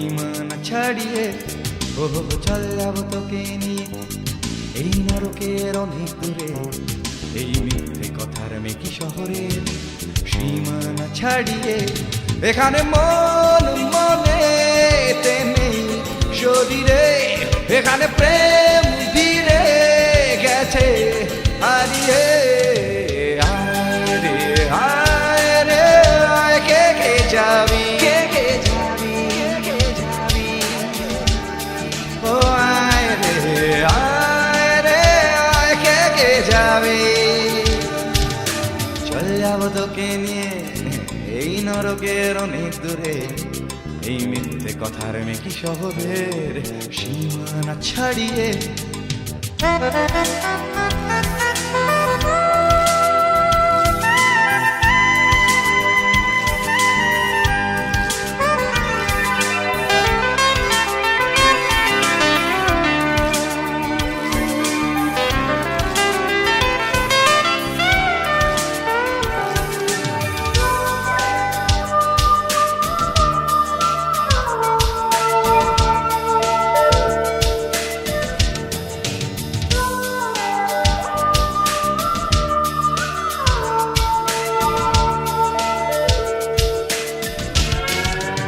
সীমানা ছাড়িয়ে ও চল যাব তোকে নিয়ে এই নরকের অনেক দূরে, এই মিথ্যে কথার মেকি শহরে সীমানা ছাড়িয়ে। এখানে মন মনেতে নেই শরীরে, এখানে প্রেম ভিড়ে গেছে হারিয়ে। আয় রে আয় রে আয়, কে কে যাবি, কে কে যাবি, কে কে যাবি। ও আয় রে আয় রে আয়, কে কে যাবি। চল যাব তোকে নিয়ে এই নরকের অনেক দূরে, এই মিথ্যে কথার মেকি শহরের সীমানা ছাড়িয়ে।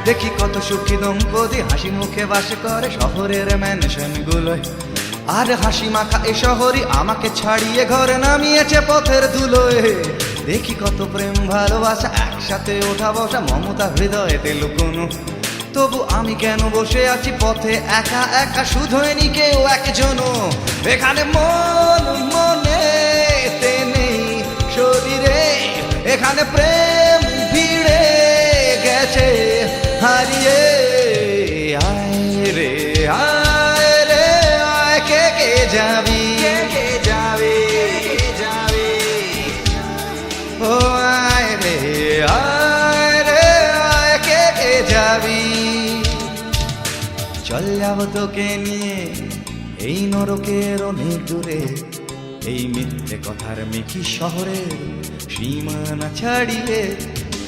দেখি কত সুখী দম্পতি হাসি মুখে বাস করে শহরের ম্যানশন গুলোয়, আর হাসি মাখা এ শহরই আমাকে ছাড়িয়ে ঘরে নামিয়েছে পথের ধুলোয়। দেখি কত প্রেম ভালোবাসা একসাথে ওঠা বসা মমতা হৃদয়েতে লুকোনো, তবু আমি কেন বসে আছি পথে একা একা, শুধুই কেউ একজন। এখানে মন মনেতে নেই শরীরে, এখানে প্রেম ভিড়ে গেছে হারিয়ে। আয় রে আয় রে আয়, কে কে যাবি, কে কে যাবি, কে যাবি। ও আয় রে আয় রে আয়, কে কে যাবি। চল যাব তোকে নিয়ে এই নরকের অনেক দূরে, এই মিথ্যে কথার মেকি শহরের সীমানা ছাড়িয়ে।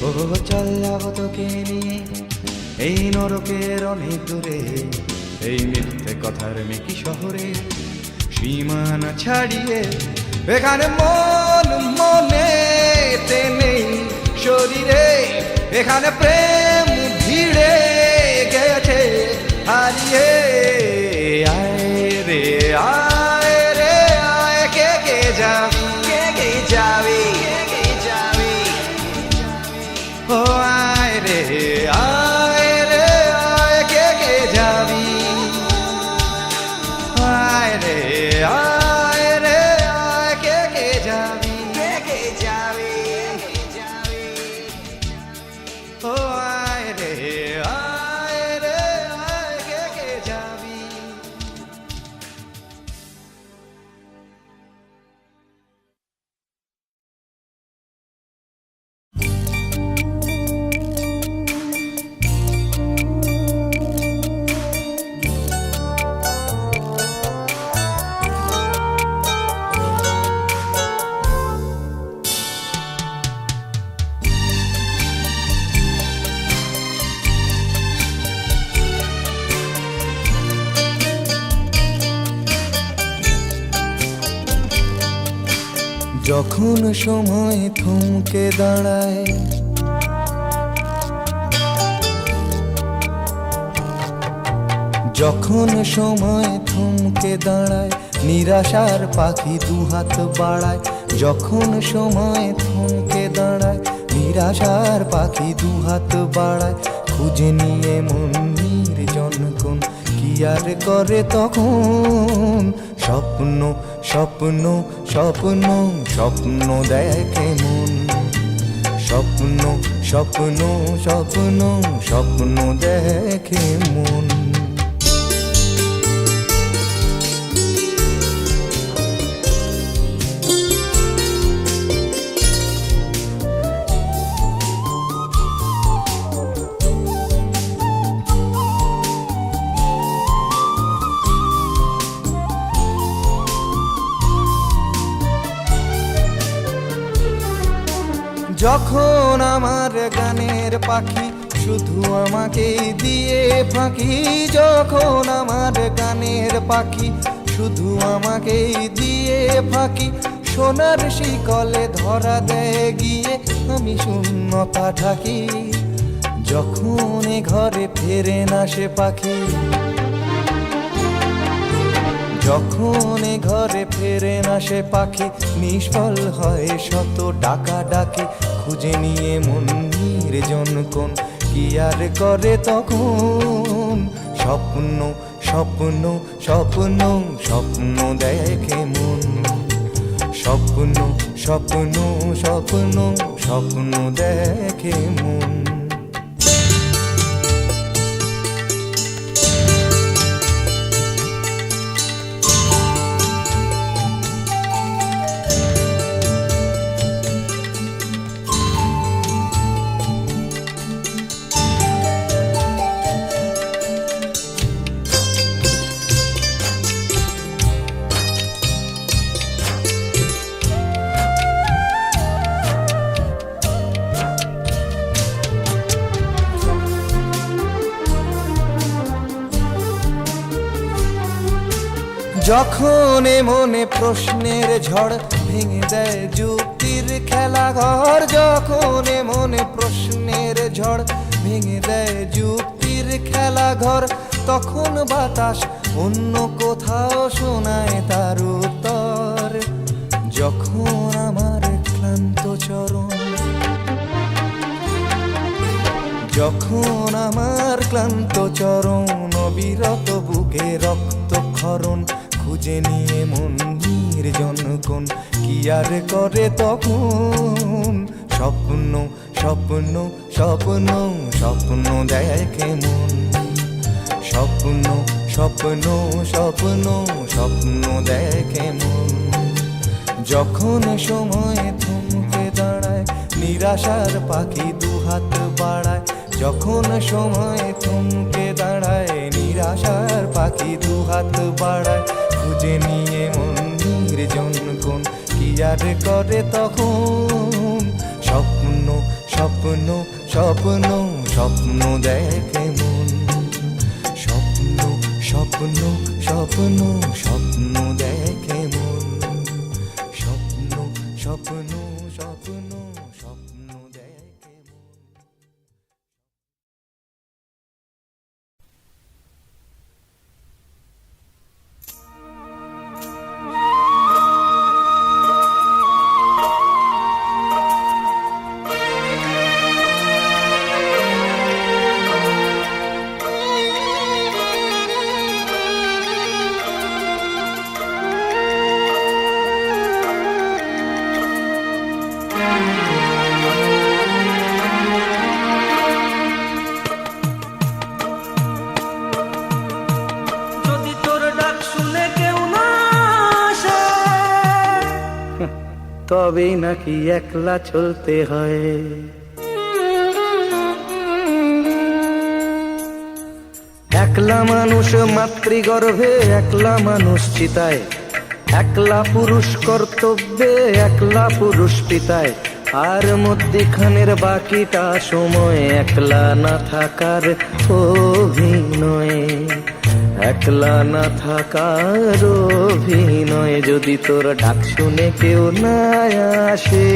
ও চল যাব তোকে নিয়ে এই নরকের অনেক দূরে, এই মিথ্যে কথার মেকি শহরে সীমানা ছাড়িয়ে। এখানে মন মনেতে নেই শরীরে, এখানে প্রেম ভিড়ে গেছে হারিয়ে। আয় রে আয় রে আয়, কে কে যাবি, কে কে যাবি, কে কে যাবি। ও আয় রে আয় রে আয়, কে কে যাবি। আয় রে আয় রে আয়, কে কে যাবি, কে কে যাবি, কে যাবি। ও আয় রে আয় রে আয়, কে কে যাবি। যখন সময় থমকে দাঁড়ায়, যখন সময় থমকে দাঁড়ায়, নিরাশার পাখি দুহাত বাড়ায়। যখন সময় থমকে দাঁড়ায়, নিরাশার পাখি দুহাত বাড়ায়। খুঁজে নিয়ে মন নির্জন কোন কি আর করে তখন। স্বপ্ন স্বপ্ন স্বপ্ন স্বপ্ন দেখে মন, স্বপ্ন স্বপ্ন স্বপ্ন স্বপ্ন দেখে মন। যখন আমার গানের পাখি শুধু আমাকেই দিয়ে ফাঁকি যখন আমার গানের পাখি, শুধু আমাকেই দিয়ে ফাঁকি সোনার শিকলে ধরা দেয় গিয়ে আমি শূন্যতা ঢাকি। যখন এ ঘরে ফেরে না সে পাখি, যখন এ ঘরে ফেরে না সে পাখি নিষ্ফল হয় শত ডাকা ডাকি। খুঁজে নিয়ে মন নির্জন কোন কি আর করে তখন, স্বপ্ন স্বপ্ন স্বপ্ন স্বপ্ন দেখে মন, স্বপ্ন স্বপ্ন স্বপ্ন স্বপ্ন দেখে মন। যখন এ মনে প্রশ্নের ঝড় ভেঙে দেয় যুক্তির খেলাঘর, যখন এ মনে প্রশ্নের ঝড় ভেঙে দেয় যুক্তির খেলাঘর, তখন বাতাস অন্য কোথাও শোনায় তার উত্তর। যখন আমার ক্লান্ত চরণ, যখন আমার ক্লান্ত চরণ অবিরত বুকে রক্তক্ষরণ, খুঁজে নিয়ে মন নির্জন কোন কি আর করে তখন, স্বপ্ন স্বপ্ন স্বপ্ন স্বপ্ন দেখে মন, স্বপ্ন স্বপ্ন স্বপ্ন স্বপ্ন দেখে মন। যখন সময় থমকে দাঁড়ায় নিরাশার পাখি দুহাত বাড়ায়, যখন সময় থমকে দাঁড়ায় নিরাশার পাখি দুহাত বাড়ায়, খুঁজে নিয়ে মন নির্জন কোন কি আর করে তখন, স্বপ্ন স্বপ্ন স্বপ্ন স্বপ্ন দেখে মন, স্বপ্ন স্বপ্ন স্বপ্ন স্বপ্ন দেখে মন, স্বপ্ন স্বপ্ন স্বপ্ন স্বপ্ন দেখে মন। তবেই নাকি একলা চলতে হয়, একলা মানুষ মাতৃগর্ভে, একলা মানুষ চিতায়, একলা পুরুষ কর্তব্যে, একলা পুরুষ পিতায়, আর মধ্যিখানের বাকিটা সময় একলা না থাকার অভিনয়, একলা না থাকার অভিনয়। যদি তোর ডাক শুনে কেউ না আসে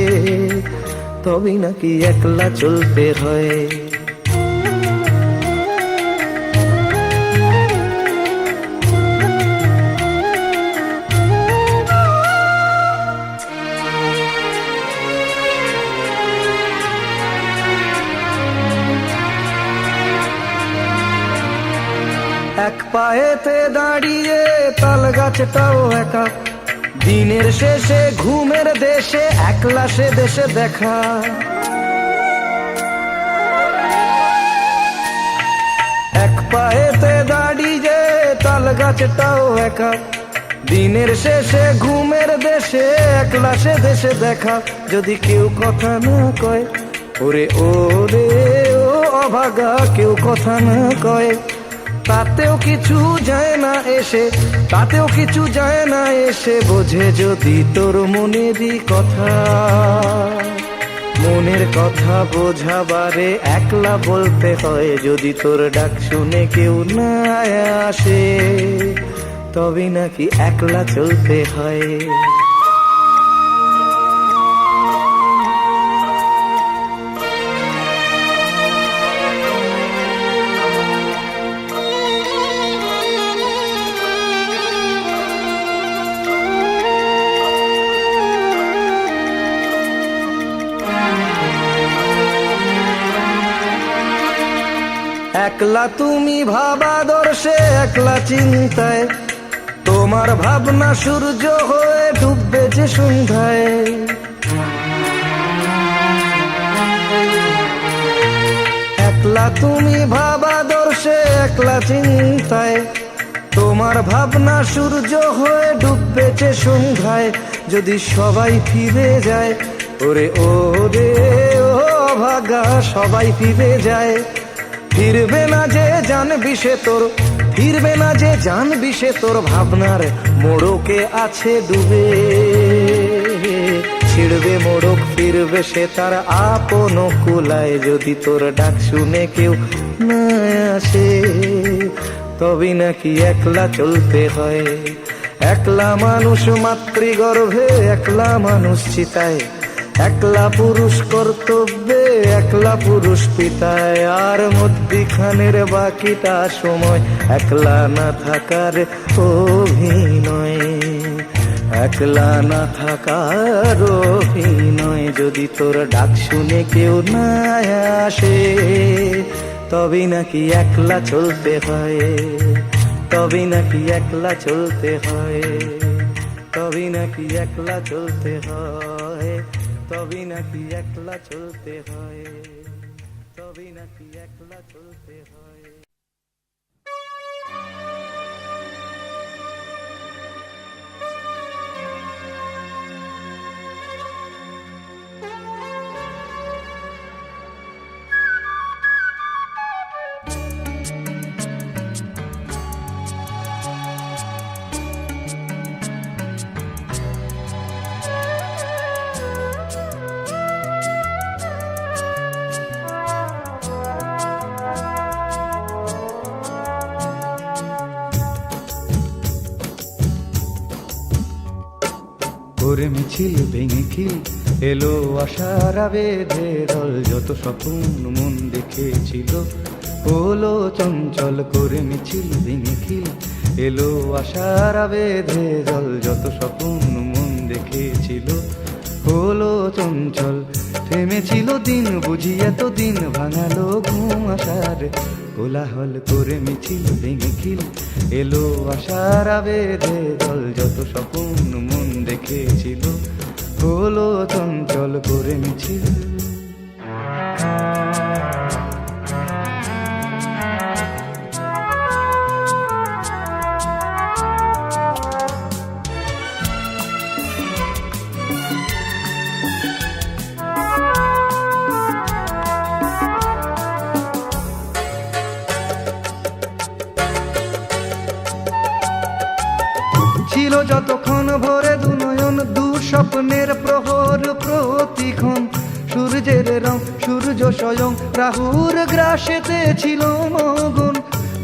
তবেই নাকি একলা চলতে হয়। এক পায়েতে দাঁড়িয়ে তাল গাছটাও একা, দিনের শেষে ঘুমের দেশে একলা সে দেশে দেখা। এক পায়েতে দাঁড়িয়ে তাল গাছটাও একা, দিনের শেষে ঘুমের দেশে একলা সে দেশে দেখা। যদি কেউ কথা না কয় ওরে ওরে ও অভাগা, কেউ কথা না কয় তাতেও কিছু যায় না এসে, তাতেও কিছু যায় না এসে। বোঝে যদি তোর মনেরই কথা, মনের কথা বোঝাবারে একলা বলতে হয়, যদি তোর ডাক শুনে কেউ না আসে তবে নাকি একলা চলতে হয়। একলা তুমি ভাবাদর্শে, একলা চিন্তায়, তোমার ভাবনা সূর্য হয়ে ডুববে যে সন্ধ্যায়। একলা তুমি ভাবাদর্শে, একলা চিন্তায়, তোমার ভাবনা সূর্য হয়ে ডুববে যে সন্ধ্যায়। যদি সবাই ফিরে যায়, ওরে ও রে ও ভাগা, সবাই ফিরে যায়, ফিরবে না যে জানবি সে তোর, ফিরবে না যে জানবি সে তোর ভাবনার মোড়কে আছে ডুবে। ছিড়বে মোড়ক, ফিরবে সে তার আপন কুলায়, যদি তোর ডাক শুনে কেউ না আসে তবে নাকি একলা চলতে হয়। একলা মানুষ মাতৃগর্ভে, একলা মানুষ চিতায়, একলা পুরুষ কর্তব্যে, একলা পুরুষ পিতায়, আর মধ্যিখানের বাকিটা সময় একলা না থাকার অভিনয়, একলা না থাকার অভিনয়। যদি তোর ডাক শুনে কেউ না আসে তবে নাকি একলা চলতে হয়, তবে নাকি একলা চলতে হয়, তবে নাকি একলা চলতে হয়, তবে নাকি একলা চলতে হয়, তবে নাকি একলা চলতে হয়। করে মিছিল ভেঙে খিল এলো আশার বেঁধে দল, যত স্বপ্ন মন দেখেছিল হলো চঞ্চল। করে মিছিল ভেঙে খিল এলো আশার বেঁধে দল, যত স্বপ্ন মন দেখেছিল হলো চঞ্চল। থেমেছিল দিন বুঝি এত দিন, ভাঙালো ঘুম আশার কোলাহল। করে মিছিল ভেঙে খিল এলো আশার বেঁধে দল, যত স্বপ্ন মন দেখেছিল হলো চঞ্চল। করে মিছিল ছিল যতক্ষণ ভরে দু নয়ন, দু স্বপ্নের প্রহর প্রতিক্ষণ। সূর্যের রং সূর্য স্বয়ং রাহুর গ্রাসেতে ছিল মগন।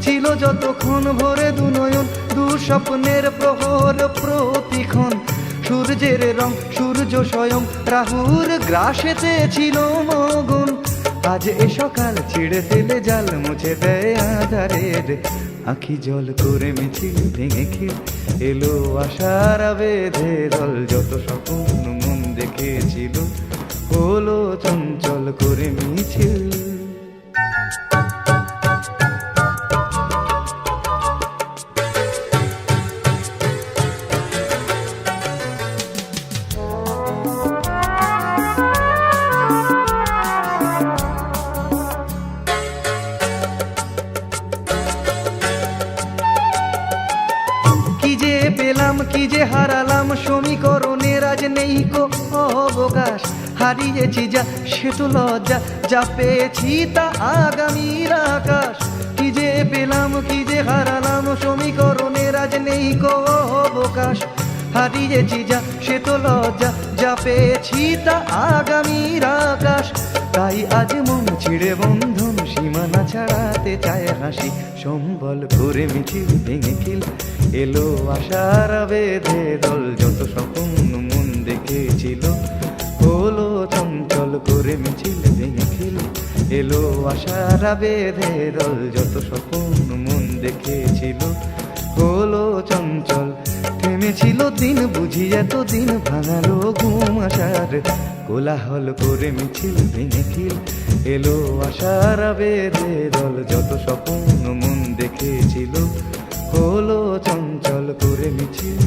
ছিল যতক্ষণ ভরে দু নয়ন, দু স্বপ্নের প্রহর প্রতিক্ষণ। সূর্যের রং সূর্য স্বয়ং রাহুর গ্রাসেতে ছিল মগন। আজ এ সকাল ছিঁড়ে ফেলে জাল, মুছে দেয় আধারের আখি জল। করে মিছিল ভেঙে খিল এলো আশার বেঁধে দল, যত স্বপ্ন মন দেখেছিল হলো চঞ্চল। করে মিছিল পেলাম কি যে হারালাম, সমীকরণের আজ নেই কো অবকাশ। হারিয়েছি যা সে তো লজ্জা, যা পেয়েছি তা আগামীর আকাশ। কি যে পেলাম কি যে হারালাম, সমীকরণের আজ নেই কো অবকাশ। হারিয়েছি যা সে তো লজ্জা, যা পেয়েছি তা আগামীর আকাশ। তাই আজ মন ছিঁড়ে বন্ধন, সীমানা ছাড়াতে চায় হাসি। সম্বল করে মিছিল ভেঙে খিল, এলো আশার বেঁধে দল। যত স্বপ্ন মন দেখেছিল হলো চঞ্চল করে মিছিল ভেঙে খিল, এলো আশার বেঁধে দল। যত স্বপ্ন মন দেখেছিল হলো চঞ্চল। থেমেছিল দিন বুঝি এতদিন, ভাঙালো ঘুম আশার। কোলাহল করে মিছিল ভেঙে খিল, এলো আশার বেঁধে দল। যত স্বপ্ন মন দেখেছিল হলো চঞ্চল করে মিছিল।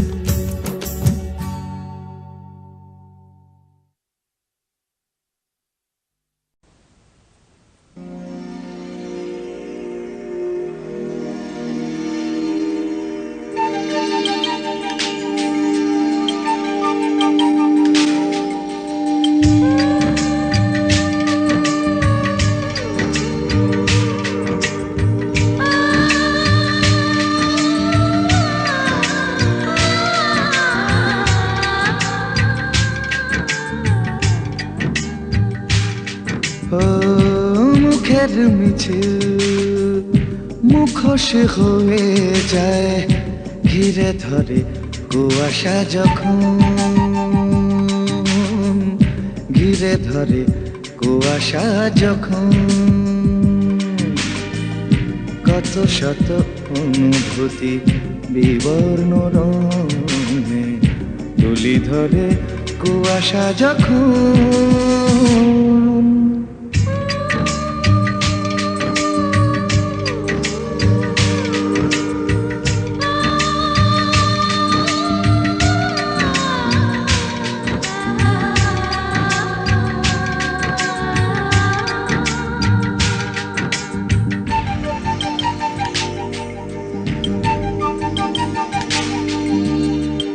ও মুখের মিছিল মুখোশ হয়ে যায়, ঘিরে ধরে কুয়াশা যখন। ঘিরে ধরে কুয়াশা যখন, কত শত অনুভূতি বিবর্ণ রঙে তুলি ধরে কুয়াশা যখন।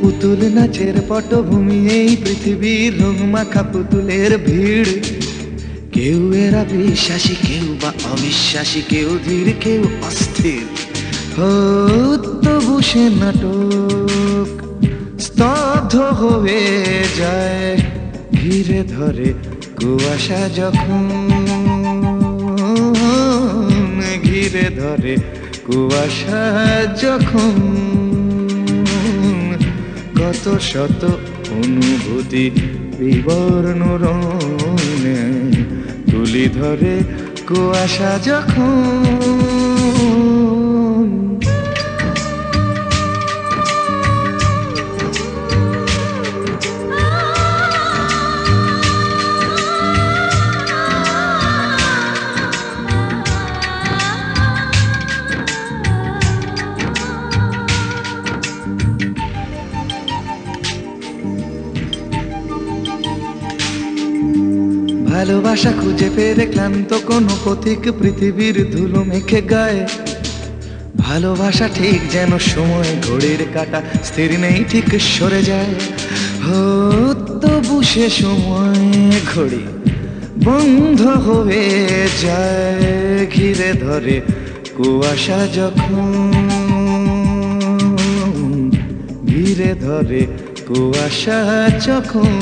পুতুল নাচের পটভূমি এই পৃথিবীর রং মাখা পুতুলের ভিড়। কেউ এরা বিশ্বাসী, কেউ বা অবিশ্বাসী, কেউ ধীর কেউ অস্থির। তবু সে নাটক স্তব্ধ হয়ে যায়, ঘিরে ধরে কুয়াশা যখন। ঘিরে ধরে কুয়াশা যখন, কত শত অনুভূতি বিবর্ণ রঙে তুলি ধরে কুয়াশা যখন। ভালোবাসা খুঁজে পেরে ক্লান্ত কোনো পথিক পৃথিবীর ধুলো মেখে গায়ে। ভালোবাসা ঠিক যেন সময় ঘড়ির কাঁটা, স্থির নেই ঠিক সরে যায়। তবু সে সময় ঘড়ি বন্ধ হয়ে যায়, ঘিরে ধরে কুয়াশা যখন। ঘিরে ধরে কুয়াশা যখন,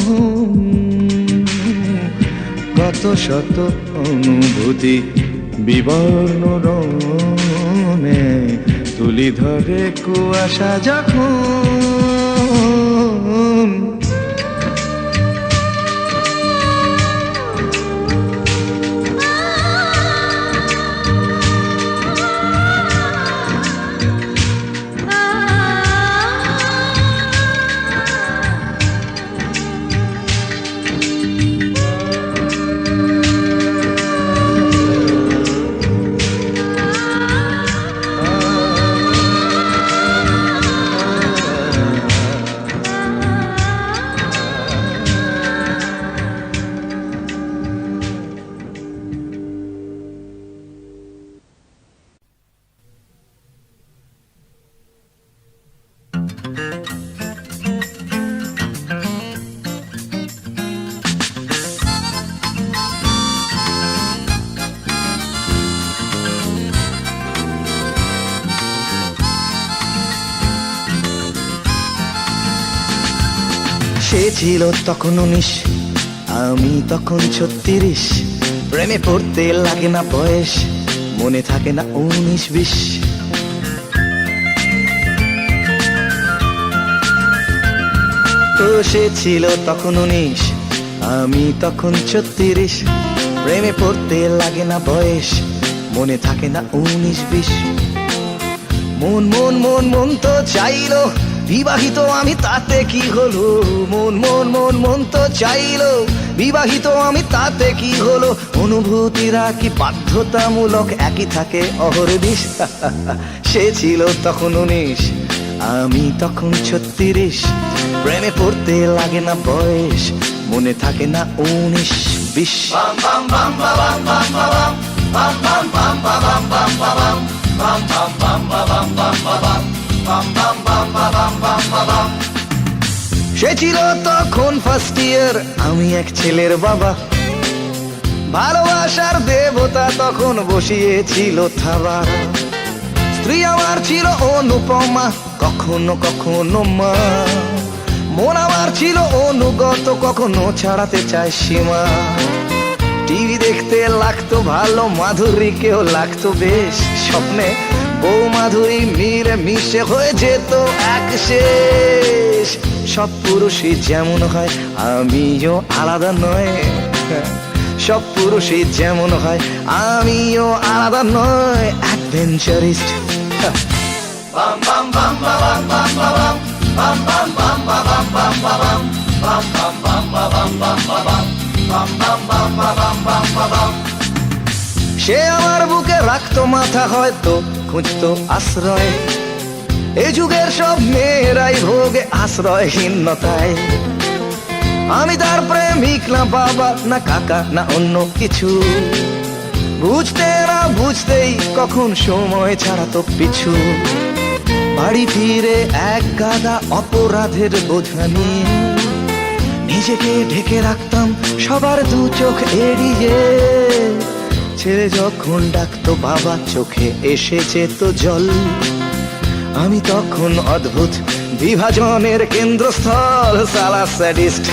কত শত অনুভূতি বিবর্ণ রঙে তুলি ধরে কুয়াশা যখন। সে ছিল তখন 19, আমি তখন 36। প্রেমে পড়তে লাগে না বয়স, মনে থাকে না 19-20। তো সে ছিল তখন 19, আমি তখন 36। প্রেমে পড়তে লাগে না বয়স, মনে থাকে না 19-20। মন মন মন মন তো চাইলো বিবাহিত আমি, তাতে কি হলো? মন মন মন মন তো চাইলো বিবাহিত আমি, তাতে কি হলো? অনুভূতিরা কি বাধ্যতামূলক একই থাকে অহর্নিশ? সে ছিল তখন 19, আমি তখন 36। প্রেমে পড়তে লাগে না বয়স, মনে থাকে না 19-20। সে ছিল তখন ফার্স্ট ইয়ার, আমি এক ছেলের বাবা। ভালোবাসার দেবতা তখন বসিয়েছিল থাবা। স্ত্রী আমার ছিল অনুপমা, কখনো কখনো মা। মন আমার ছিল অনুগত, কখনো ছাড়াতে চায় সীমা। টিভি দেখতে লাগতো ভালো, মাধুরীকেও লাগতো বেশ। স্বপ্নে বউ মাধুরী মিলে মিশে হয়ে যেত এক শেষ। সব পুরুষই যেমন হয়, আমিও আলাদা নয়। সব পুরুষই যেমন হয়, আমিও আলাদা নয়। অ্যাডভেঞ্চারিস্ট। সে আমার বুকে রাখতো মাথা, হয়তো খুঁজতো আশ্রয়। এই যুগের সব মেয়েরাই ভোগে আশ্রয়হীনতায়। আমি তার প্রেমিক না বাবা, না কাকা, না অন্য কিছু। বুঝতে না বুঝতেই কখন সময় ছাড়াতো পিছু। বাড়ি ফিরে এক গাদা অপরাধের বোঝা নিয়ে নিজেকে ঢেকে রাখতাম সবার দু চোখ এড়িয়ে। ছেলে যখন ডাকতো বাবা, চোখে এসে যেত জল। আমি তখন অদ্ভুত বিভাজনের কেন্দ্রস্থল, সালা স্যাডিস্ট।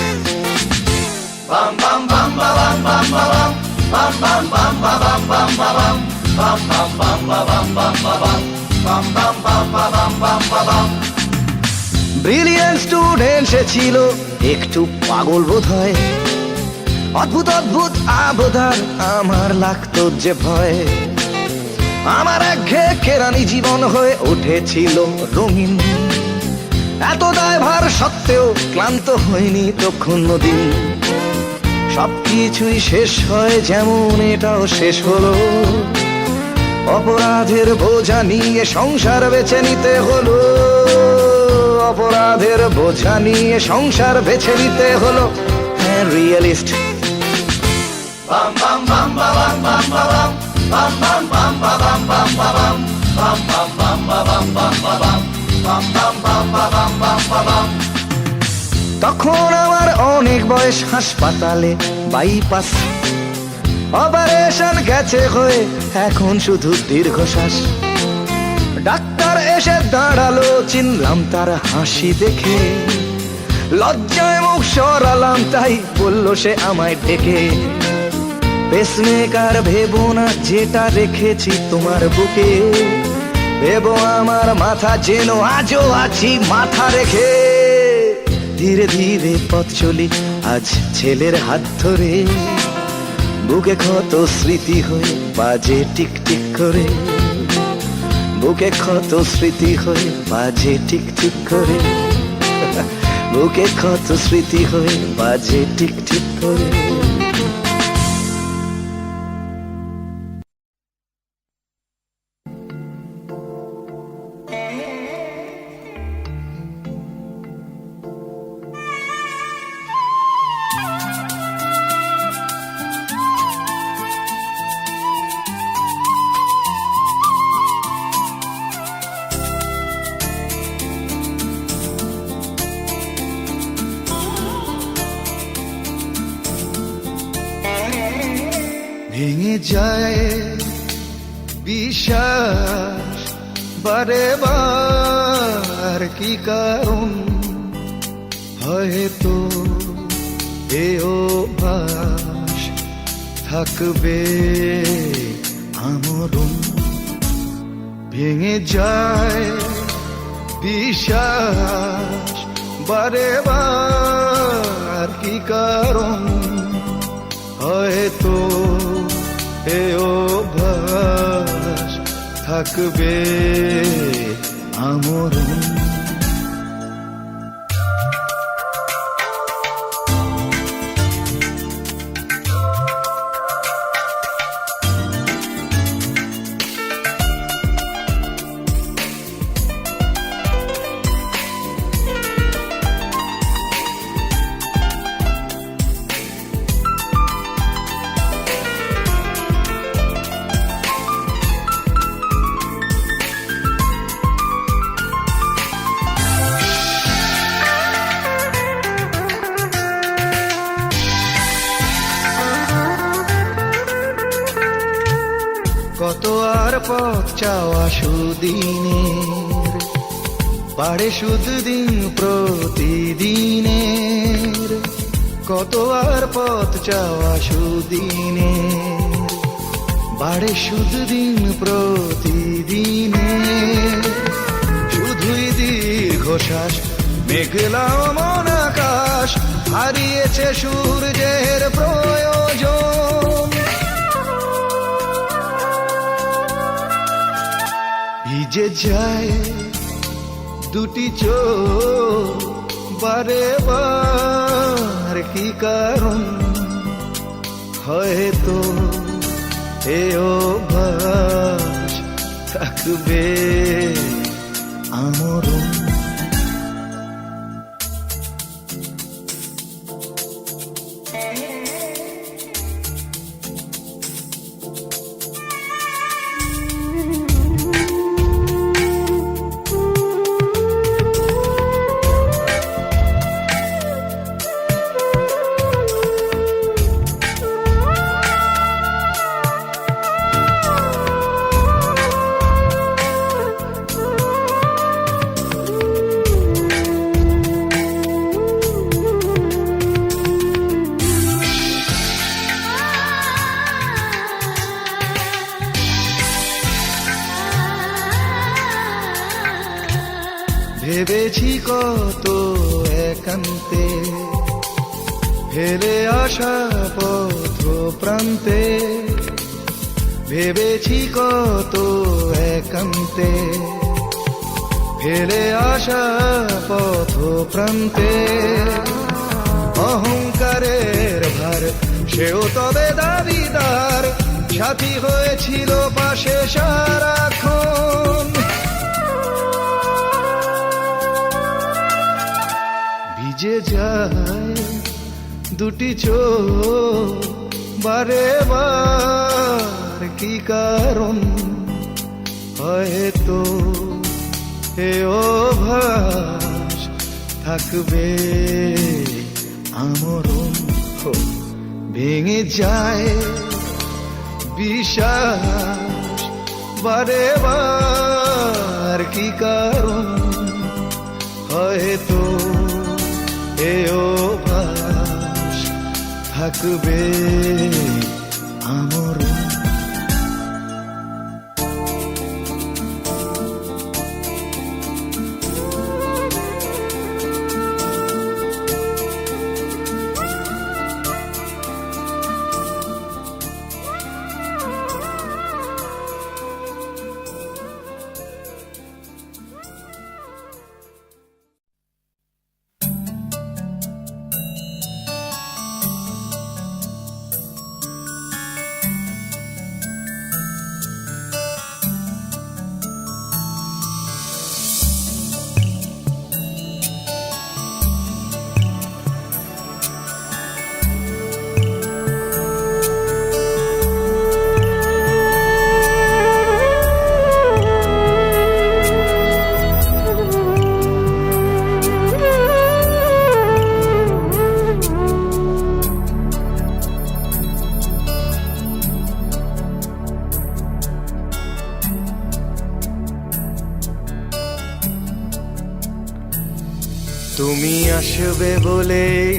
ব্রিলিয়েন্ট স্টুডেন্ট সে ছিল, একটু পাগল বোধ হয়। অদ্ভুত অদ্ভুত আবদার, আমার লাগতো যে ভয়। আমার একঘেয়ে কেরানি জীবন হয়ে উঠেছিল রঙিন। এত দায়ভার সত্ত্বেও ক্লান্ত হয়নি তো কোনদিন। সবকিছুই শেষ হয় যেমন এটাও শেষ হলো। অপরাধের বোঝা নিয়ে সংসার বেছে নিতে হলো। অপরাধের বোঝা নিয়ে সংসার বেছে নিতে হলো। হ্যাঁ, রিয়েলিস্ট। তখন আমার অনেক বয়স, হাসপাতালে বাইপাস অপারেশন গেছে হয়ে, এখন শুধু দীর্ঘশ্বাস। ডাক্তার এসে দাঁড়ালো, চিনলাম তার হাসি দেখে। লজ্জায় মুখ সরালাম, তাই বলল সে আমায় ডেকে। পেসমেকার ভেবো না, যেটা রেখেছি তোমার বুকে। ভেবো আমার মাথা, যেন আজও আছি মাথা রেখে। ধীরে ধীরে পথ চলি আজ ছেলের হাত ধরে। বুকে ক্ষত স্মৃতি হয়ে বাজে টিক টিক করে। বুকে ক্ষত স্মৃতি হয়ে বাজে টিক টিক করে। বুকে ক্ষত স্মৃতি হয়ে বাজে টিক টিক করে। ভেঙে যায় বিশ্বাস বারে বার, কি কারণ হয়তো এ অভ্যাস থাকবে আমরণ, ভেঙে যায় বিশ্বাস বারে বার, কি কারণ? হয়তো এ অভ্যাস থাকবে আমরণ। কত আর পথ চাওয়া সুদিনের, বাড়ে সুদ দিন প্রতিদিনের। কত আর পথ চাওয়া সুদিনের, বাড়ে সুদ দিন প্রতিদিনের। শুধুই দীর্ঘশ্বাস, মেঘলা মন আকাশ, হারিয়েছে সূর্যের প্রয়োজন। ভিজে যায় দুটি চোখ বারে বার, কি কারণ? হয়তো এ অভ্যাস থাকবে আমরণ। ভেবেছি কত একান্তে, ফেলে আসা পথ প্রান্তে। ভেবেছি কত একান্তে, ফেলে আসা পথ প্রান্তে। অহংকারের ভার, সেও তবে দাবিদার, সাথী হয়েছিল পাশে সারাক্ষণ। ভিজে যায় দুটি চোখ বারে বার, কি কারণ? হয়তো এ অভ্যাস থাকবে আমরণ। ভেঙে যায় বিশ্বাস বারে বার, কি কারণ? হয়তো এ অভ্যাস থাকবে আমরণ। তুমি আসবে বলেই,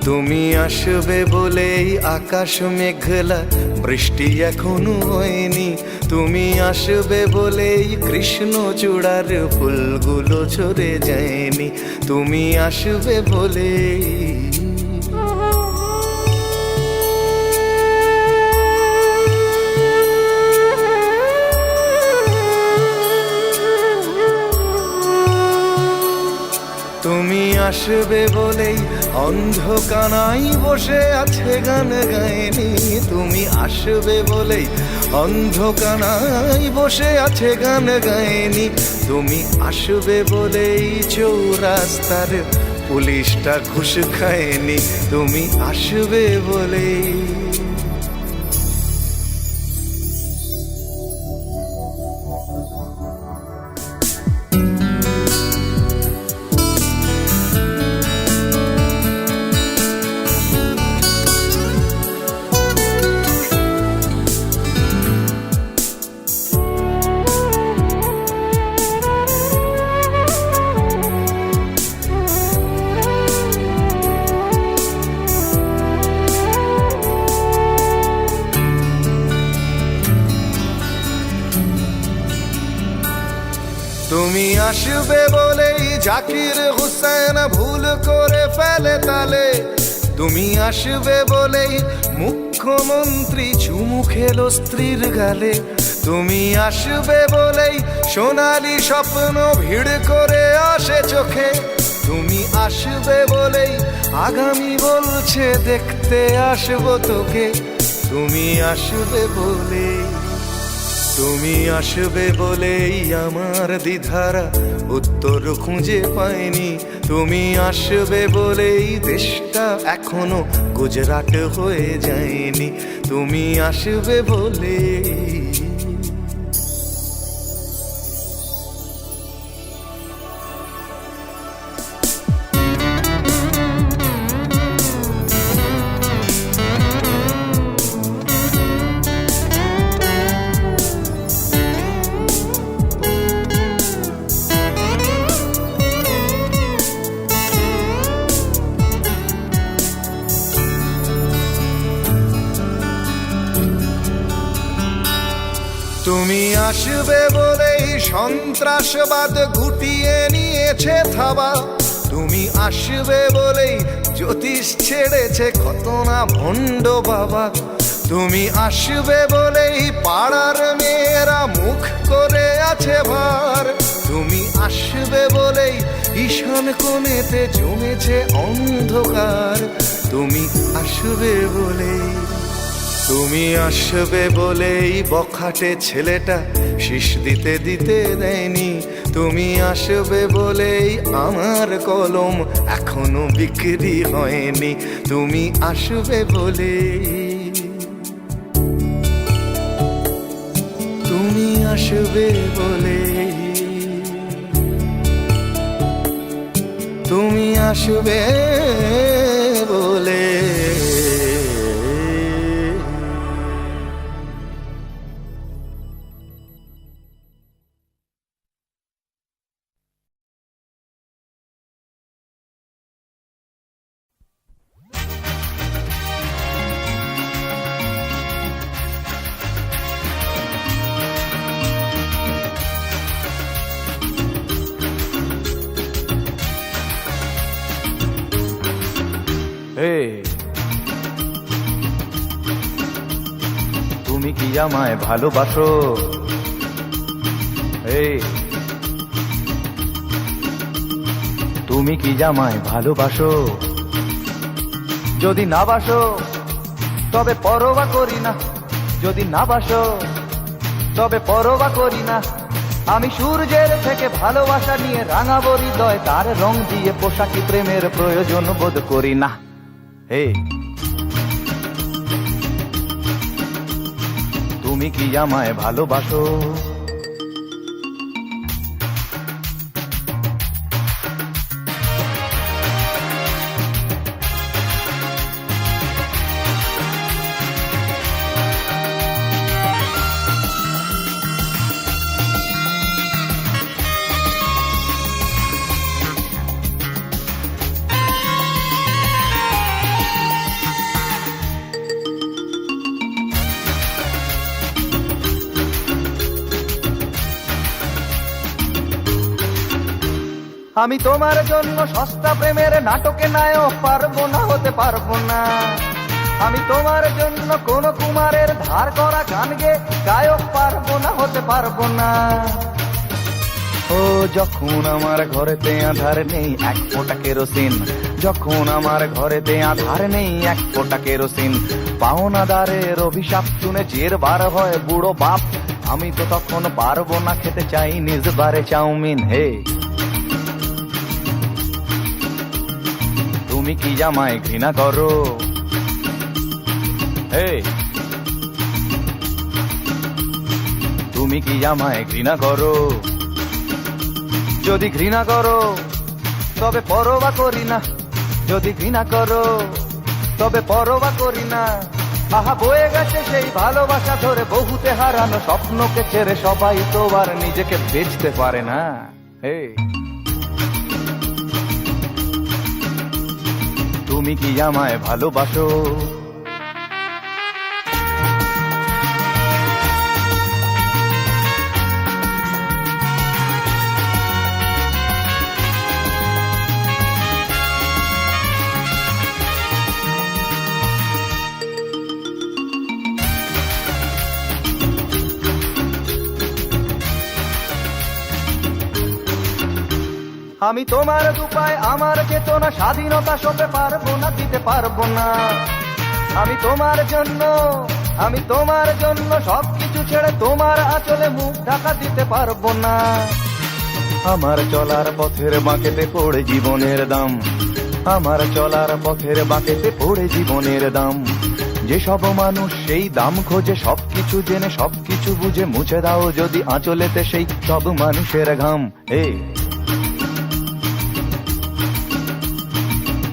তুমি আসবে বলেই আকাশ মেঘলা, বৃষ্টি এখনো হয়নি। তুমি আসবে বলেই কৃষ্ণ চূড়ার ফুলগুলো ঝরে যায়নি। তুমি আসবে বলেই, তুমি আসবে বলেই অন্ধকানাই বসে আছে গান গায়নি। তুমি আসবে বলেই অন্ধকানাই বসে আছে গান গায়নি। তুমি আসবে বলেই চৌরাস্তার পুলিশটা ঘুষ খায়নি। তুমি আসবে বলেই, তুমি আসবে বলেই জাকির হুসেন ভুল করে ফেলে তালে। তুমি আসবে বলেই মুখ্যমন্ত্রী চুমু খেলো স্ত্রীর গালে। তুমি আসবে বলেই সোনালি স্বপ্ন ভিড় করে আসে চোখে। তুমি আসবে বলেই আগামী বলছে দেখতে আসবো তোকে। তুমি আসবে বলেই, তুমি আসবে বলেই আমার দ্বিধারা উত্তর খুঁজে পায়নি। তুমি আসবে বলেই দেশটা এখনো গুজরাট হয়ে যায়নি। তুমি আসবে বলেই, তুমি আসবে বলেই সন্ত্রাসবাদ গুটিয়ে নিয়েছে থাবা। তুমি আসবে বলেই জ্যোতিষ ছেড়েছে কত না ভণ্ড বাবা। তুমি আসবে বলেই পাড়ার মেয়েরা মুখ করে আছে ভার। তুমি আসবে বলেই ঈশান কোণেতে জমেছে অন্ধকার। তুমি আসবে বলেই, তুমি আসবে বলেই বখাটে ছেলেটা শীষ দিতে দিতে দেয়নি। তুমি আসবে বলেই আমার কলম এখনো বিক্রি হয়নি। তুমি আসবে বলেই, তুমি আসবে বলেই, তুমি আসবে বলে। তুমি কি আমায় ভালোবাসো? তুমি কি আমায় ভালোবাসো? যদি না বাসো তবে পরোয়া করি না। যদি না বাসো তবে পরোয়া করি না। আমি সূর্যের থেকে ভালোবাসা নিয়ে রাঙাবো হৃদয়, তার রং দিয়ে পোশাকি প্রেমের প্রয়োজন বোধ করি না। তুমি কি আমায় ভালোবাসো? আমি তোমার জন্য সস্তা প্রেমের নাটকে নায়ক পারবো না, হতে পারবো না। আমি তোমার জন্য কোন কুমারের ধার করা গান গে গায়ক পারবো না, হতে পারবো না। ও যখন আমার ঘরেতে আধার নেই এক ফোঁটা কেরোসিন, যখন আমার ঘরেতে আধার নেই এক ফোঁটা কেরোসিন, পাওনাদারের অভিশাপ শুনে জের বার হয় বুড়ো বাপ, আমি তো তখন পারবো না খেতে চাই নিজ বারে চাউমিন। হে তুমি কি জামায় ঘৃণা করো? হে তুমি কি জামায় ঘৃণা করো? যদি ঘৃণা করো তবে পরোয়া করি না, যদি ঘৃণা করো তবে পরোয়া করি না। আহা বয়ে গেছে সেই ভালোবাসা ধরে, বহুতে হারানো স্বপ্নকে ছেড়ে সবাই তো আর নিজেকে বেচতে পারে না। হে তুমি কি আমায় ভালোবাসো? আমি তোমার দুপায় আমার চেতনা স্বাধীনতা সপে পারবো না, দিতে পারবো না। আমি তোমার জন্য সবকিছু ছেড়ে তোমার আঁচলে মুখ ঢাকা দিতে পারবো না। আমার চলার পথের বাঁকেতে পড়ে জীবনের দাম, আমার চলার পথের বাঁকেতে পড়ে জীবনের দাম। যেসব মানুষ সেই দাম খোঁজে, সবকিছু জেনে সবকিছু বুঝে, মুছে দাও যদি আঁচলেতে সেই সব মানুষের ঘাম।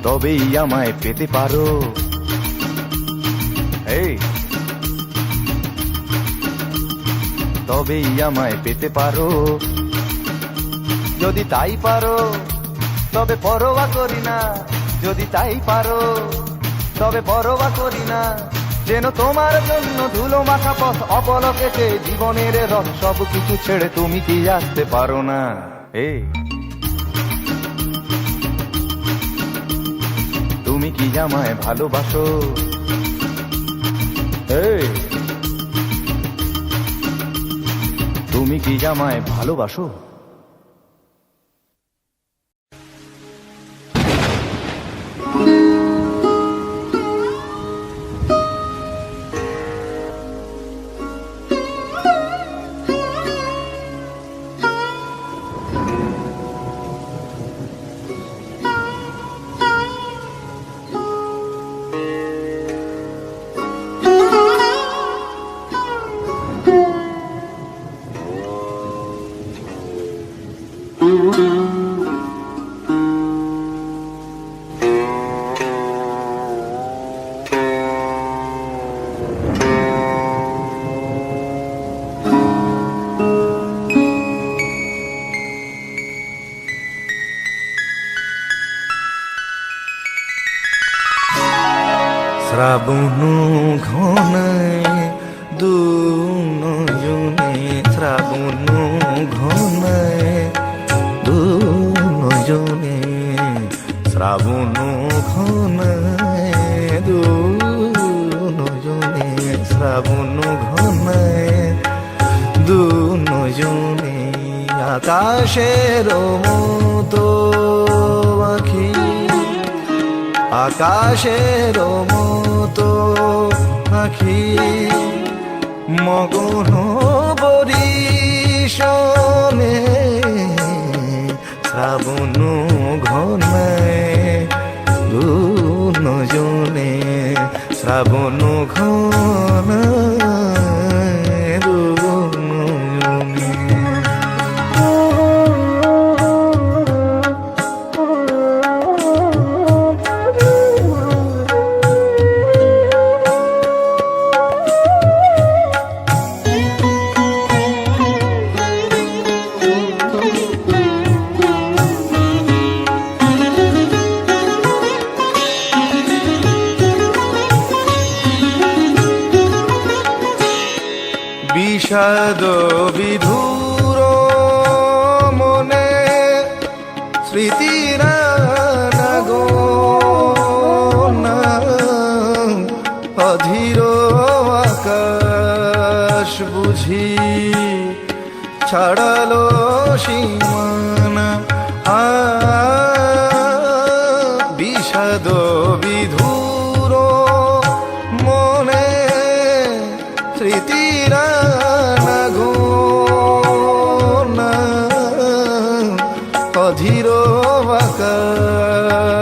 তবেই আমায় পেতে পারো। তবেই আমায় পেতে পারো। যদি তাই পারো তবে পরোয়া করি না, যদি তাই পারো তবে পরোয়া করি না। যেন তোমার জন্য ধুলো মাখা পথ অপলকেতে জীবনের রথ, সবকিছু ছেড়ে তুমি কি আসতে পারো না? তুমি কি আমায় ভালোবাসো? তুমি কি আমায় ভালোবাসো? শ্রাবণ ঘনায় দুনয়নে, শ্রাবণ ঘনায় দুনয়নে, শ্রাবণ ঘনায় দুনয়নে, শ্রাবণ ঘনায় দুনয়নে। আকাশের মতো আখি, আকাশের মতো আখি, মগন বরিশনে, শ্রাবণ ঘনায় দুনয়নে, শ্রাবণ ঘনায় দুনয়নে। বিষাদ বিধুর মনে, স্মৃতির গো না অধীর আকাশ বুঝি ছাড়ালো সীমানা বিষাদ বিধুর মনে স্মৃতির গো না অধীর আকাশ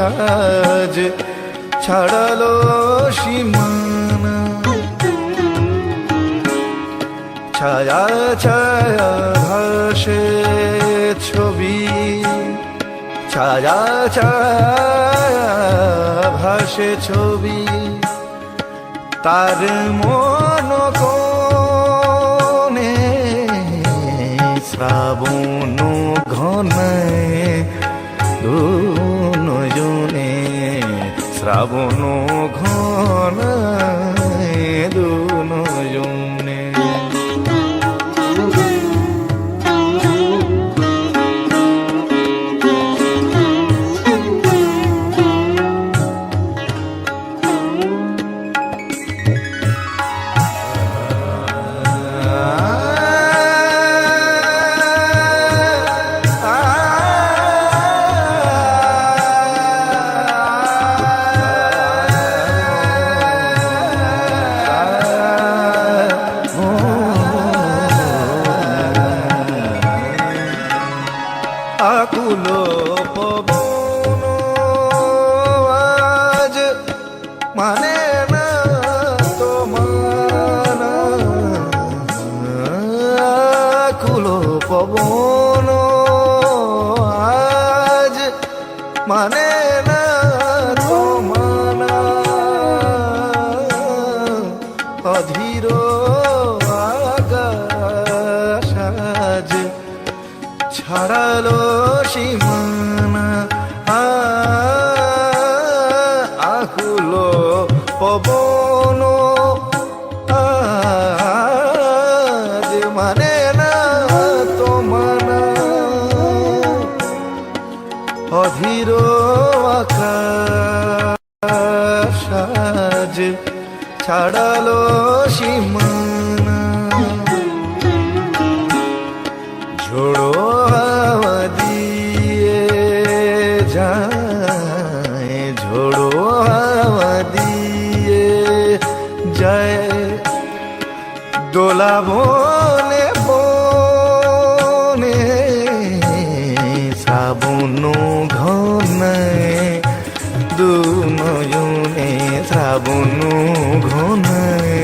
আজ ছাড়ালো সীমানা ছায়া ছায়া ভাসে ছবি ছায়া ছায়া ভাসে ছবি তার মন কোণে শ্রাবণ ঘনায় দুজনে শ্রাবণ ঘনায় দুজনে আকুল পবন আজ মানে না তোমার আকুল পবন আজ মানে না তোমার অধীর আকাশ আজ ছাড়ালো সীমানা আকুল পবন আজ মানে না তোমার অধীর আকাশ আজ ছাড়ালো সীমানা ঝোড়ো হাওয়া দিয়ে যায় ঝোড়ো হাওয়া দিয়ে যায় দোলা বনে বনে শ্রাবণ ঘনায় দুনয়নে শ্রাবণ ঘনায়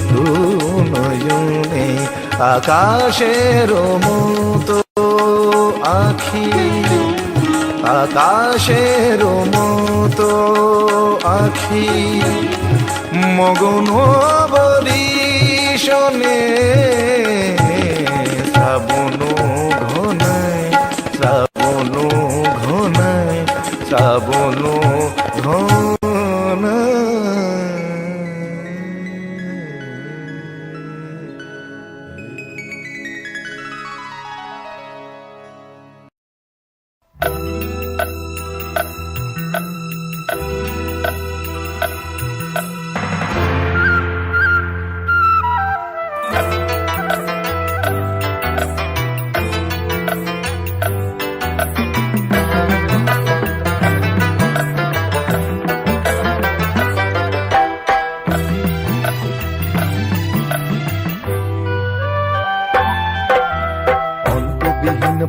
দুনয়নে আকাশের মতো আখি আকাশের মতো আখি মগন বরিশনে শ্রাবণ ঘনায় শ্রাবণ ঘনায় শ্রাবণ ঘনায়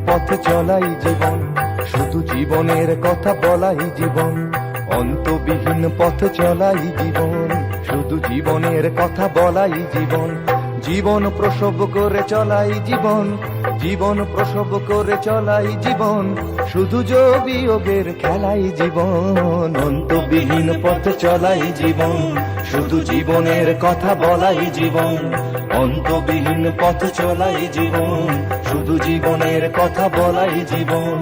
পথে চলাই জীবন শুধু জীবনের কথা বলাই জীবন অন্তবিহীন পথে চলাই জীবন শুধু জীবনের কথা বলাই জীবন জীবন প্রসব করে চলাই জীবন জীবন প্রসব করে চলাই জীবন শুধু যোগবিয়োগের খেলাই জীবন অন্তবিহীন পথে চলাই জীবন শুধু জীবনের কথা বলাই জীবন অন্তবিহীন পথ চলাই জীবন শুধু জীবনের কথা বলাই জীবন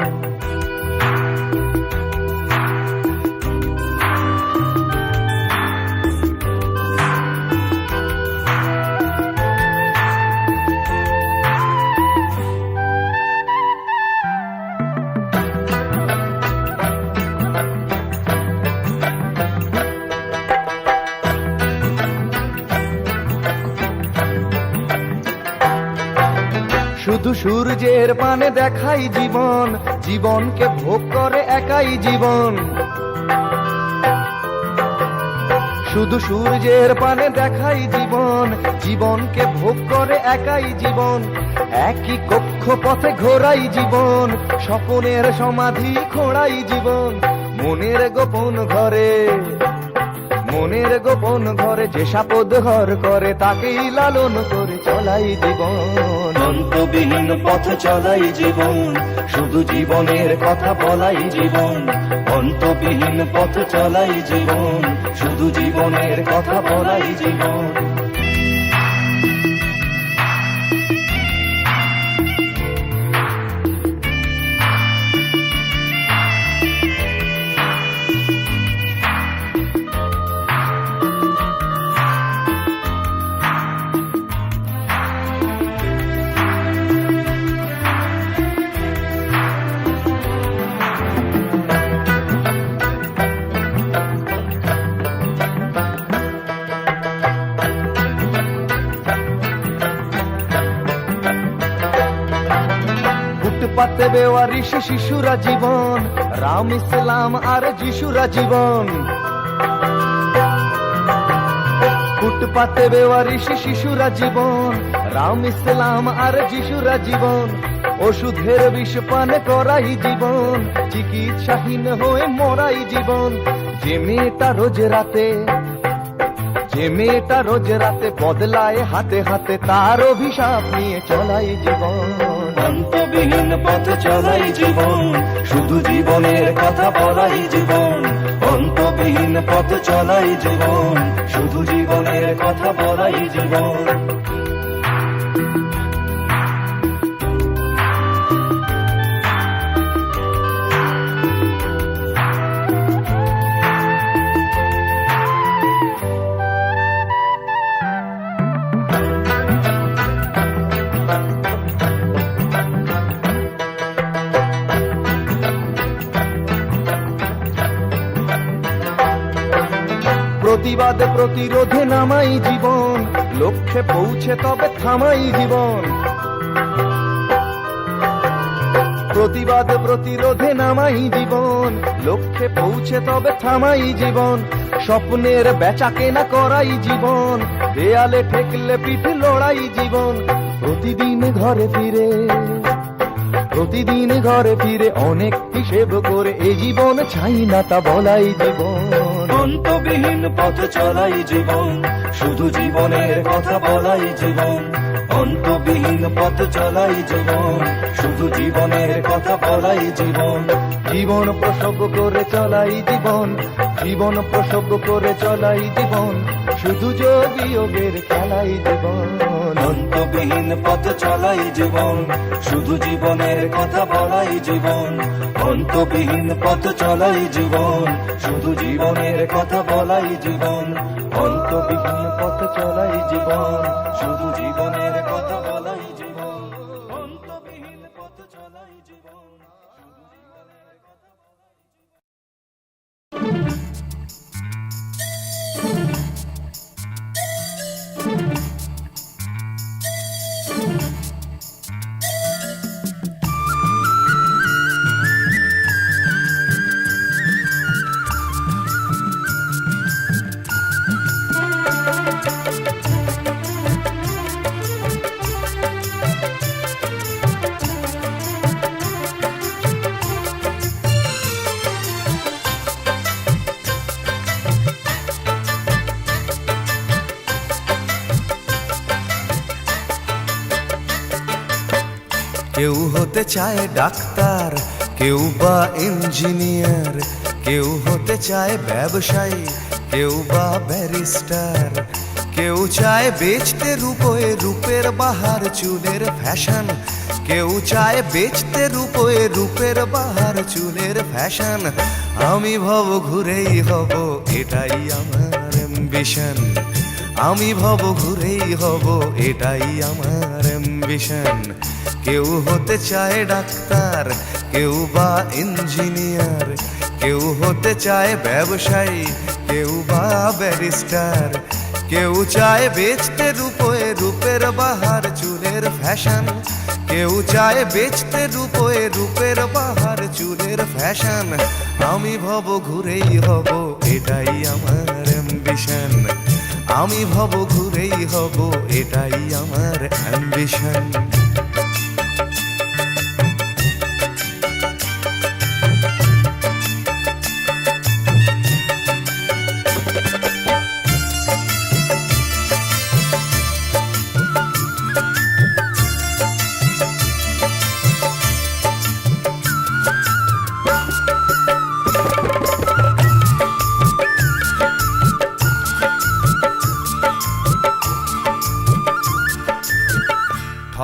শুধু সূর্যের পানে দেখাই জীবন, জীবনকে ভোগ করে একাই জীবন। শুধু সূর্যের পানে দেখাই জীবন, জীবনকে ভোগ করে একাই জীবন। একই কক্ষপথে ঘোরাই জীবন, স্বপনের সমাধি খোঁড়াই জীবন। মনের গোপন ঘরে, মনের গোপন ঘরে যে সাপদ ঘর করে তাকেই লালন করে চলাই জীবন। অন্তবিহীন পথ চলাই জীবন, শুধু জীবনের কথা বলাই জীবন। অন্তবিহীন পথ চলাই জীবন, শুধু জীবনের কথা বলাই জীবন। ফুটপাতে বেওয়ারিশ শিশুরা জীবন, রাম ইসলাম আর যিশুরা জীবন। ফুটপাতে বেওয়ারিশ শিশুরা জীবন, রাম ইসলাম আর যিশুরা জীবন। ওষুধের বিষ পান করাই জীবন, চিকিৎসাহীন হয়ে মরাই জীবন। যে মেয়েটা রোজ রাতে, যে মেয়েটা রোজ রাতে বদলায় হাতে হাতে, তার অভিশাপ নিয়ে চলাই জীবন। অন্তবিহীন পথ চলাই জীবন, শুধু জীবনের কথা বলাই জীবন। অন্তবিহীন পথ চলাই জীবন, শুধু জীবনের কথা বলাই জীবন। প্রতিবাদ প্রতিরোধে নামাই জীবন, লক্ষ্যে পৌঁছে তবে থামাই জীবন। প্রতিবাদ প্রতিরোধে নামাই জীবন, লক্ষ্যে পৌঁছে তবে থামাই জীবন। স্বপ্নের বেচা কেনা করাই জীবন, দেয়ালে ঠেকলে পিঠে লড়াই জীবন। প্রতিদিন ঘরে ফিরে, প্রতিদিন ঘরে ফিরে অনেক হিসেব করে এই জীবন চাই না তা বলাই জীবন। অন্তবিহীন পথ চলাই জীবন, শুধু জীবনের কথা বলাই জীবন। অন্তবিহীন পথ চলাই জীবন, শুধু জীবনের কথা বলাই জীবন। জীবন প্রসব করে চলাই জীবন, জীবন প্রসব করে চলাই জীবন। শুধু যোগ বিয়োগের খেলাই জীবন। অন্তবিহীন পথ চলাই জীবন, শুধু জীবনের কথা বলাই জীবন। অন্তবিহীন পথ চলাই জীবন, শুধু জীবনের কথা বলাই জীবন। অন্তবিহীন পথ চলাই জীবন, শুধু জীবনের কথা বলাই জীবন। অন্তবিহীন পথ চলাই জীবন, শুধু জীবনের কথা বলাই জীবন। কেউ হতে চায় ডাক্তার, কেউ বা ইঞ্জিনিয়ার, কেউ হতে চায় ব্যবসায়ী, কেউ বা ব্যারিস্টার। কেউ চায় বেচতে রূপে রূপের বাহার চুলের ফ্যাশন, কেউ চায় বেচতে রূপে রূপের বাহার চুলের ফ্যাশন। আমি ভব ঘুরেই হব, এটাই আমার অ্যাম্বিশন। আমি ভব ঘুরেই হব, এটাই আমার অ্যাম্বিশন। কেউ হতে চায় ডাক্তার, কেউ বা ইঞ্জিনিয়ার, কেউ হতে চায় ব্যবসায়ী, কেউ বা ব্যারিস্টার। কেউ চায় বেচতে রূপে রূপের বাহার চুলের ফ্যাশন, কেউ চায় বেচতে রূপে রূপের বাহার চুলের ফ্যাশন, আমি ভব ঘুরেই হব এটাই আমার অ্যাম্বিশন, আমি ভব ঘুরেই হব এটাই আমার অ্যাম্বিশন।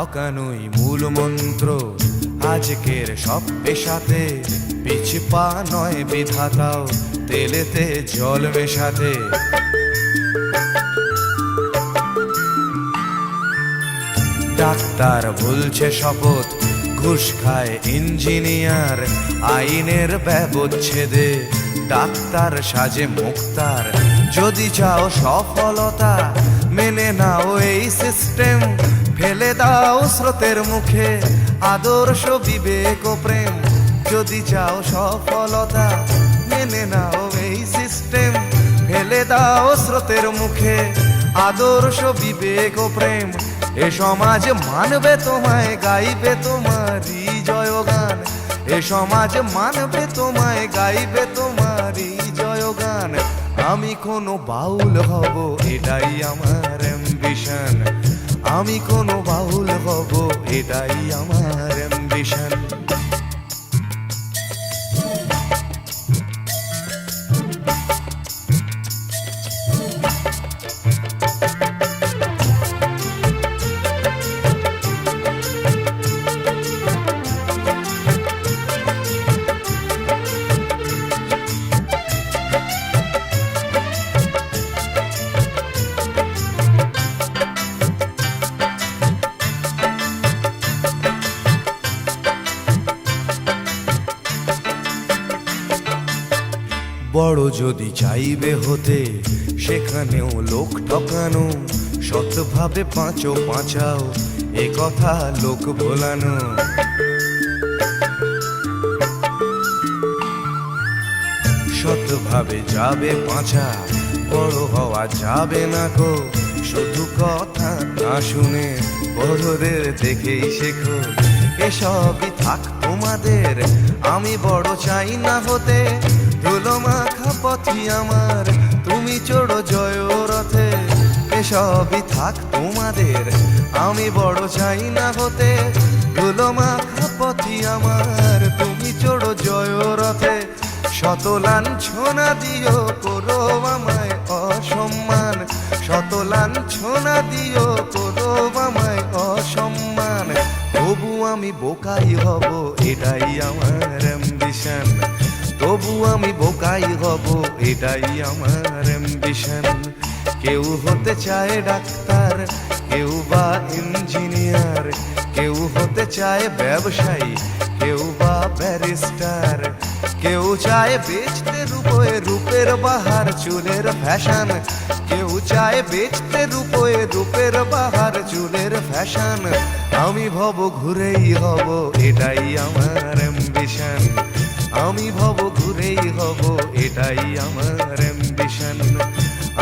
ঠকানোই মূল মন্ত্র আজকের সব পেশাতে, পিছু পা নয় বিধাতাও তেলেতে জল মেশাতে। ডাক্তার বলছে শপথ, ঘুষ খায় ইঞ্জিনিয়ার আইনের ব্যবচ্ছেদে, ডাক্তার সাজে মুক্তার। যদি চাও সফলতা মেনে নাও এই সিস্টেম, ফেলে দাও স্রোতের মুখে আদর্শ বিবেক ও প্রেম। যদি চাও সফলতা মেনে নাও এই সিস্টেম, ফেলে দাও স্রোতের মুখে আদর্শ বিবেক ও প্রেম। এ সমাজ মানবে তোমায়, গাইবে তোমারই জয়গান, এ সমাজ মানবে তোমায়, গাইবে তোমারই জয়গান। আমি কোনো বাউল হব এটাই আমার অ্যাম্বিশন, আমি কোনো বাউল হব এটাই আমার অ্যাম্বিশন। বড় যদি চাইবে হতে সেখানেও লোক ঠকানো, সৎভাবে বাঁচো বাঁচাও এ কথা লোক ভোলানো। সৎভাবে যাবে বাঁচা, বড় হওয়া যাবে না গো, শুধু কথা না শুনে বড়দের দেখেই শেখো। এসবই থাক তোমাদের, আমি বড় চাই না হতে, ধুলো মাখা পথই আমার, তুমি চড়ো জয় রথে। এসবই থাক তোমাদের, আমি বড় চাই না হতে, ধুলো মাখা পথই আমার, তুমি চড়ো জয় রথে। শত লাঞ্ছনা দিও করো আমায় অসম্মান, শত লাঞ্ছনা দিও করো আমায় অসম্মান। তবু আমি বোকাই হব এটাই আমার অ্যাম্বিশন, তবু আমি বোকাই হব এটাই আমার অ্যাম্বিশন। কেউ হতে চায় ডাক্তার, কেউ বা ইঞ্জিনিয়ার, কেউ হতে চায় ব্যবসায়ী, কেউ বা ব্যারিস্টার। কেউ চায় বেচতে রূপে রূপের বাহার চুলের ফ্যাশন, কেউ চায় বেচতে রূপে রূপের বাহার চুলের ফ্যাশন। আমি ভব ঘুরেই হব এটাই আমার অ্যাম্বিশন, আমি ভব ঘুরেই হব এটাই আমার অ্যাম্বিশন।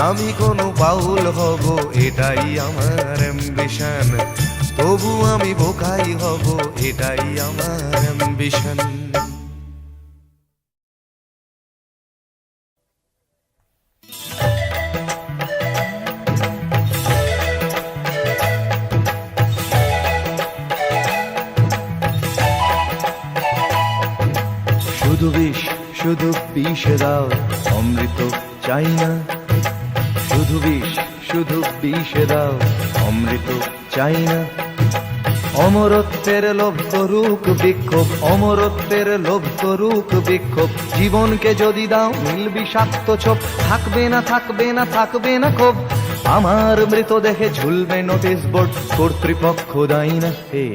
আমি কোনো বাউল হব এটাই আমার অ্যাম্বিশন, তবু আমি বোকাই হব এটাই আমার অ্যাম্বিশন। শুধু বিষ, শুধু বিষ দাও, অমৃত চাই না। শুধু বিষ, শুধু বিষ দাও, অমৃত চাই না। অমরত্বের লোভ করুক বিক্ষোভ, অমরত্বের লোভ করুক বিক্ষোভ। জীবনকে যদি দাও নীল বিষাক্ত ছোপ, থাকবে না থাকবে না থাকবে না ক্ষোভ। আমার মৃতদেহে ঝুলবে নোটিশ বোর্ড, কর্তৃপক্ষ দায়ী না হে।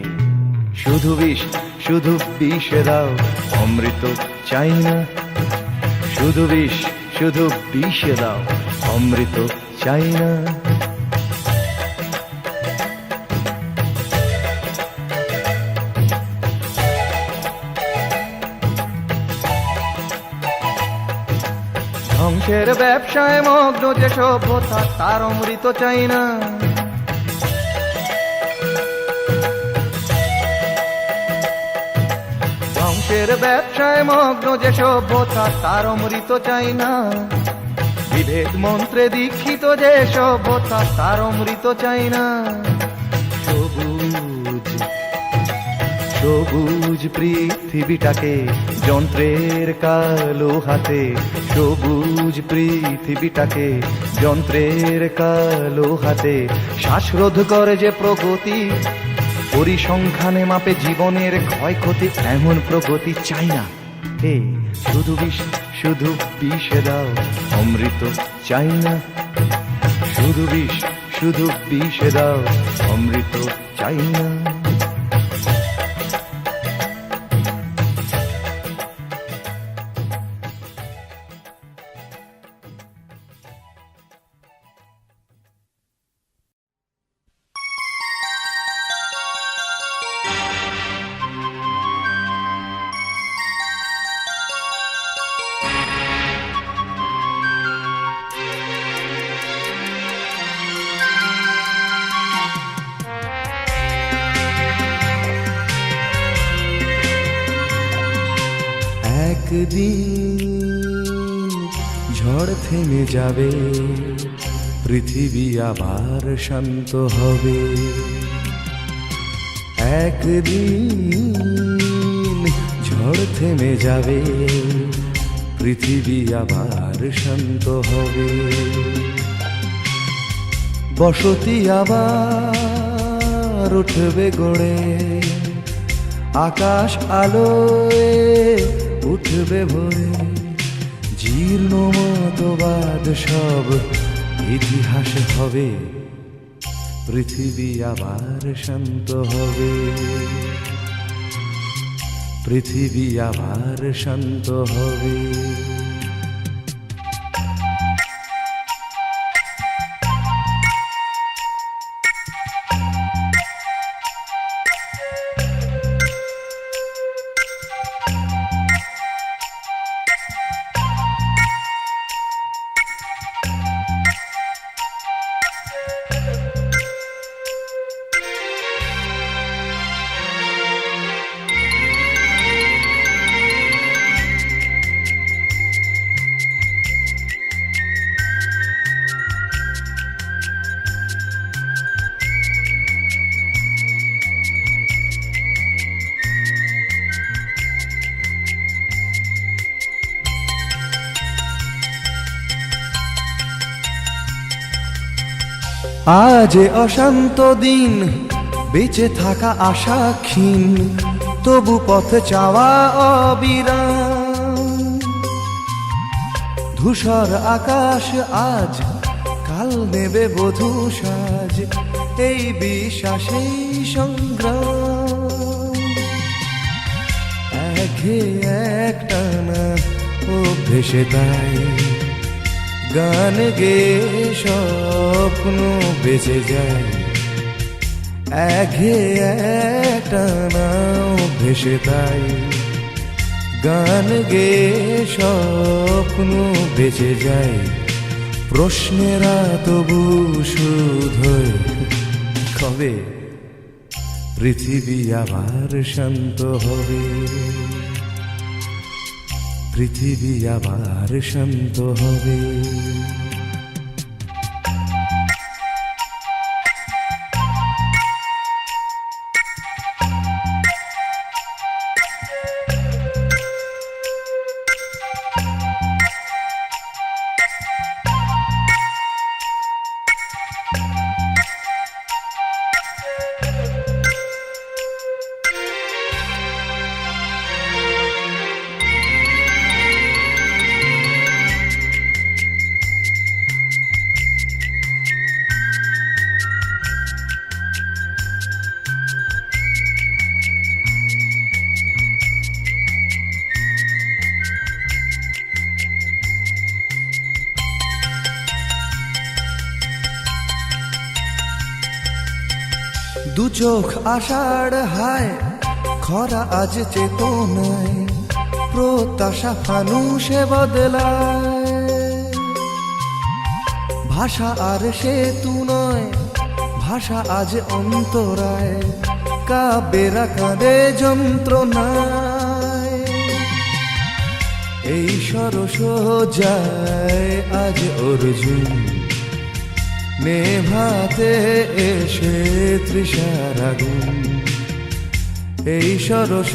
শুধু বিষ, শুধু বিষ দাও, অমৃত চাই না। শুধু বিষ, শুধু বিষ দাও, অমৃত চাই না। ধ্বংসের ব্যবসায় মগ্ন যে সভ্যতা তার অমৃত চাই না। ধ্বংসের ব্যবসায় মগ্ন যে সভ্যতা তার অমৃত চাই না। বিভেদ মন্ত্রে দীক্ষিত যে সভ্যতা তার অমৃত চাই না। সবুজ সবুজ পৃথিবীটাকে যন্ত্রের কালো হাতে, সবুজ পৃথিবীটাকে যন্ত্রের কালো হাতে শ্বাসরোধ করে যে প্রগতি, পরিসংখ্যানে মাপে জীবনের ক্ষয়ক্ষতি, এমন প্রগতি চাই না। হে শুধু বিষে দাও, অমৃত চাই না। শুধু বিষে দাও, অমৃত চাই না। একদিন ঝড় থেমে যাবে, পৃথিবী আবার শান্ত হবে। একদিন ঝড় থেমে যাবে, পৃথিবী আবার শান্ত হবে। বসতি আবার উঠবে গড়ে, আকাশ আলোয় উঠবে ভরে। জীর্ণ মতবাদ সব ইতিহাস হবে, পৃথিবী আবার শান্ত হবে। পৃথিবী আবার শান্ত হবে। আজ অশান্ত দিন, বেঁচে থাকা আশা ক্ষীণ, তবু পথ চাওয়া অবিরাম। ধূসর আকাশ আজ, কাল নেবে বধূ সাজ, এই বিশ্বাসেই সংগ্রাম। একটানা অভ্যেসে তাই গান গে স্বপ্ন বেঁচে যায়। একটানা অভ্যেসে তাই গান গে স্বপ্ন বেঁচে যায়। প্রশ্নেরা তবু শুধোয়, কবে পৃথিবী আবার শান্ত হবে। পৃথিবী আবার শান্ত হবে। দু চোখ আষাঢ় হায়, খরা আজ চেতনায়, প্রত্যাশা ফানুষে বদলায়। ভাষা আর সেতু নয়, ভাষা আজ অন্তরায়, কাব্যেরা কাঁদে যন্ত্রণায়। এই সরস যায় আজ অর্জুন, নেভাতে এসে তৃষার আগুন। এই সরস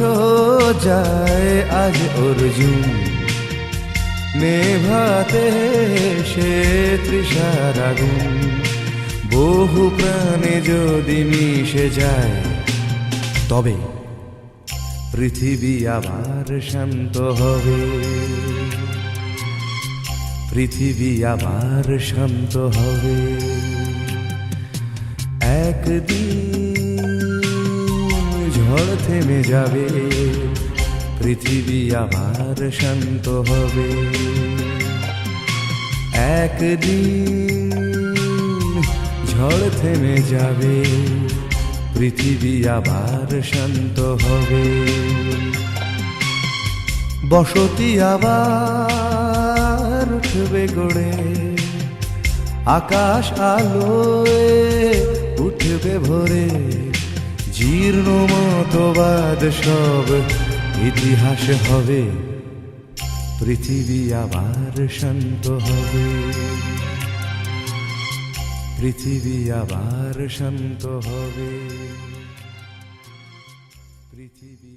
যায় আজ অর্জুন, নেভাতে এসে তৃষার আগুন। বহু প্রাণে যদি মিশে যায়, তবে পৃথিবী আবার শান্ত হবে, পৃথিবী আবার শান্ত হবে। একদিন ঝড় থেমে যাবে, পৃথিবী আবার শান্ত হবে। একদিন ঝড় থেমে যাবে, পৃথিবী আবার শান্ত হবে। বসতি আবার উঠবে গড়ে, আকাশ আলোয় উঠবে ভরে। জীর্ণ মতবাদ সব ইতিহাস হবে, পৃথিবী আবার শান্ত হবে, পৃথিবী আবার শান্ত হবে, পৃথিবী